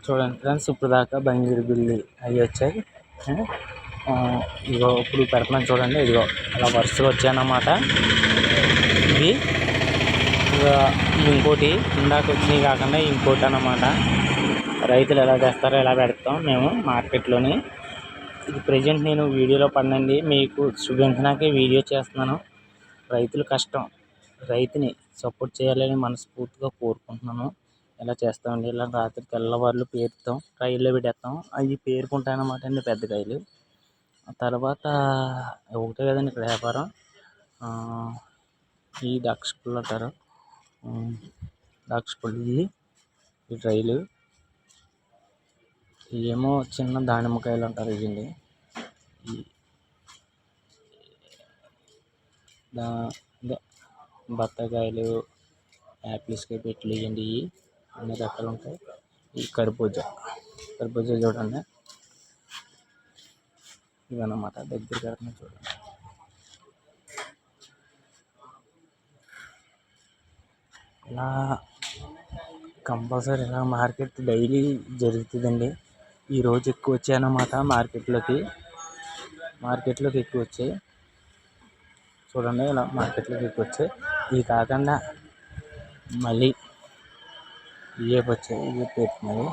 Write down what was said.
చూడండి ఫ్రెండ్స్, ఇప్పుడు దాకా బంగిరి బిల్లి అవి వచ్చాయి. ఇదిగో ఇప్పుడు పెడుతున్నాను చూడండి. ఇదిగో అలా వరుసగా వచ్చాయన్నమాట. ఇది ఇంకోటి ఇందాక వచ్చినవి కాకుండా ఇంకోటి అన్నమాట. రైతులు ఎలా చేస్తారో ఎలా పెడతాం మేము మార్కెట్లోని. ఇది ప్రజెంట్ నేను వీడియోలో పడినండి మీకు చూపించడానికే వీడియో చేస్తున్నాను. రైతుల కష్టం, రైతుని సపోర్ట్ చేయాలని మనస్ఫూర్తిగా కోరుకుంటున్నాను. ఇలా చేస్తామండి. ఇలా రాత్రి తెల్లవారులు పేరుతాం, రైల్లో పెట్టేస్తాం. అవి పేరుకుంటాయి అన్నమాట అండి పెద్ద కాయలు. ఆ తర్వాత ఒకటే కదండి ఇక్కడ వ్యాపారం. ఈ ద్రాక్ష పళ్ళు అంటారు, ద్రాక్ష పళ్ళు. ఈ రైలు ఏమో చిన్న దానిమ్మకాయలు అంటారు. ఇదండి బత్తాకాయలు, యాపిల్స్కి పెట్లు ఇవ్వండి. అన్ని రకాలు ఉంటాయి. ఈ కర్బూజా చూడండి. ఇవన్నమాట దగ్గరికి చూడండి. ఇలా కంపల్సరీ ఇలా మార్కెట్ డైలీ జరుగుతుందండి. ఈరోజు ఎక్కువ వచ్చాయన్నమాట మార్కెట్లోకి ఎక్కువ వచ్చాయి చూడండి. ఇలా మార్కెట్లోకి ఎక్కువ వచ్చాయి. ఇవి కాకుండా మళ్ళీ ఇవే వచ్చాయి, ఇవే పెడుతున్నాయి.